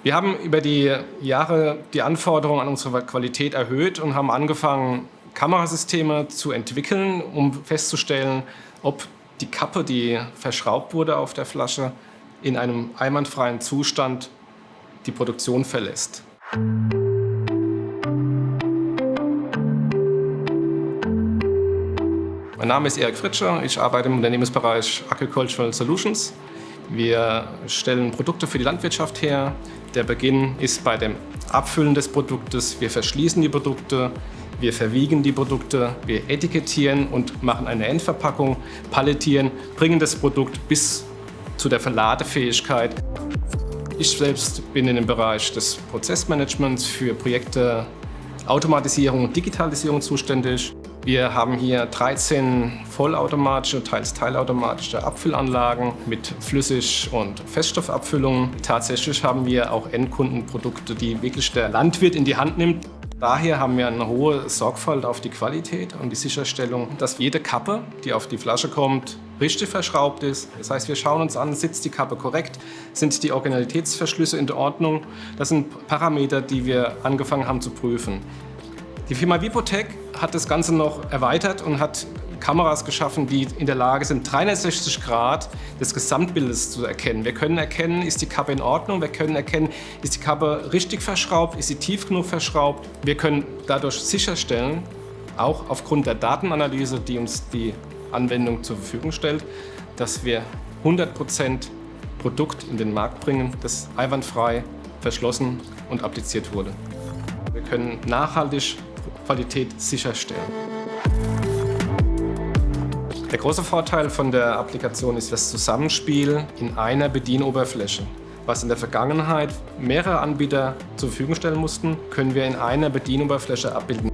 Wir haben über die Jahre die Anforderungen an unsere Qualität erhöht und haben angefangen, Kamerasysteme zu entwickeln, um festzustellen, ob die Kappe, die verschraubt wurde auf der Flasche, in einem einwandfreien Zustand die Produktion verlässt. Mein Name ist Erik Fritscher, ich arbeite im Unternehmensbereich Agricultural Solutions. Wir stellen Produkte für die Landwirtschaft her. Der Beginn ist bei dem Abfüllen des Produktes. Wir verschließen die Produkte, wir verwiegen die Produkte, wir etikettieren und machen eine Endverpackung, palettieren, bringen das Produkt bis zu der Verladefähigkeit. Ich selbst bin in dem Bereich des Prozessmanagements für Projekte Automatisierung und Digitalisierung zuständig. Wir haben hier 13 vollautomatische, teils teilautomatische Abfüllanlagen mit Flüssig- und Feststoffabfüllungen. Tatsächlich haben wir auch Endkundenprodukte, die wirklich der Landwirt in die Hand nimmt. Daher haben wir eine hohe Sorgfalt auf die Qualität und die Sicherstellung, dass jede Kappe, die auf die Flasche kommt, richtig verschraubt ist. Das heißt, wir schauen uns an, sitzt die Kappe korrekt, sind die Originalitätsverschlüsse in Ordnung. Das sind Parameter, die wir angefangen haben zu prüfen. Die Firma Wipotec hat das Ganze noch erweitert und hat Kameras geschaffen, die in der Lage sind, 360 Grad des Gesamtbildes zu erkennen. Wir können erkennen, ist die Kappe in Ordnung, wir können erkennen, ist die Kappe richtig verschraubt, ist sie tief genug verschraubt. Wir können dadurch sicherstellen, auch aufgrund der Datenanalyse, die uns die Anwendung zur Verfügung stellt, dass wir 100% Produkt in den Markt bringen, das einwandfrei verschlossen und appliziert wurde. Wir können nachhaltig Qualität sicherstellen. Der große Vorteil von der Applikation ist das Zusammenspiel in einer Bedienoberfläche. Was in der Vergangenheit mehrere Anbieter zur Verfügung stellen mussten, können wir in einer Bedienoberfläche abbilden.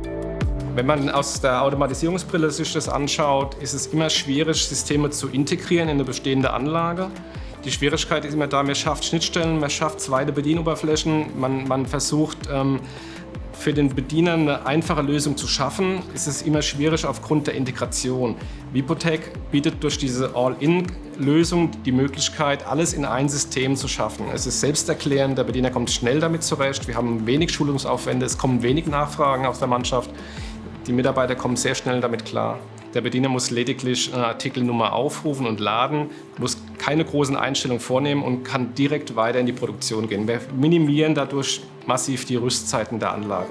Wenn man aus der Automatisierungsbrille sich das anschaut, ist es immer schwierig, Systeme zu integrieren in eine bestehende Anlage. Die Schwierigkeit ist immer da, man schafft Schnittstellen, man schafft zweite Bedienoberflächen, man versucht, für den Bediener eine einfache Lösung zu schaffen, ist es immer schwierig aufgrund der Integration. Wipotec bietet durch diese All-in-Lösung die Möglichkeit, alles in ein System zu schaffen. Es ist selbsterklärend, der Bediener kommt schnell damit zurecht, wir haben wenig Schulungsaufwände, es kommen wenig Nachfragen aus der Mannschaft. Die Mitarbeiter kommen sehr schnell damit klar. Der Bediener muss lediglich eine Artikelnummer aufrufen und laden, muss keine großen Einstellungen vornehmen und kann direkt weiter in die Produktion gehen. Wir minimieren dadurch massiv die Rüstzeiten der Anlage.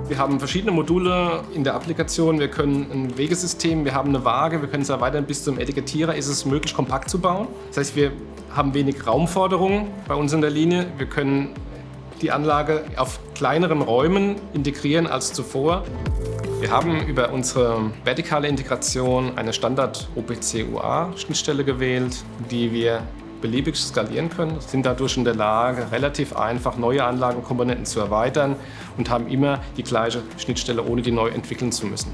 Wir haben verschiedene Module in der Applikation. Wir können ein Wegesystem, wir haben eine Waage, wir können es erweitern bis zum Etikettierer. Ist es möglich, kompakt zu bauen? Das heißt, wir haben wenig Raumforderungen bei uns in der Linie. Wir können die Anlage auf kleineren Räumen integrieren als zuvor. Wir haben über unsere vertikale Integration eine Standard-OPC-UA-Schnittstelle gewählt, die wir beliebig skalieren können, sind dadurch in der Lage, relativ einfach neue Anlagenkomponenten zu erweitern und haben immer die gleiche Schnittstelle, ohne die neu entwickeln zu müssen.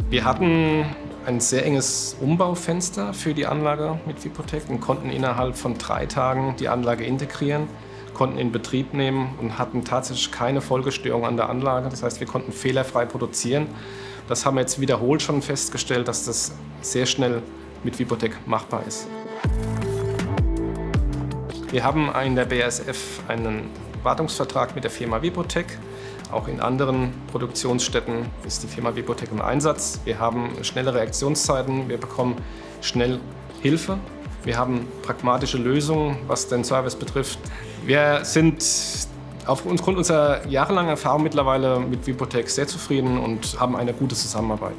Wir hatten ein sehr enges Umbaufenster für die Anlage mit Wipotec und konnten innerhalb von 3 Tagen die Anlage integrieren, konnten in Betrieb nehmen und hatten tatsächlich keine Folgestörung an der Anlage. Das heißt, wir konnten fehlerfrei produzieren. Das haben wir jetzt wiederholt schon festgestellt, dass das sehr schnell mit Wipotec machbar ist. Wir haben in der BASF einen Wartungsvertrag mit der Firma Wipotec. Auch in anderen Produktionsstätten ist die Firma Wipotec im Einsatz. Wir haben schnelle Reaktionszeiten, wir bekommen schnell Hilfe. Wir haben pragmatische Lösungen, was den Service betrifft. Wir sind aufgrund unserer jahrelangen Erfahrung mittlerweile mit Wipotec sehr zufrieden und haben eine gute Zusammenarbeit.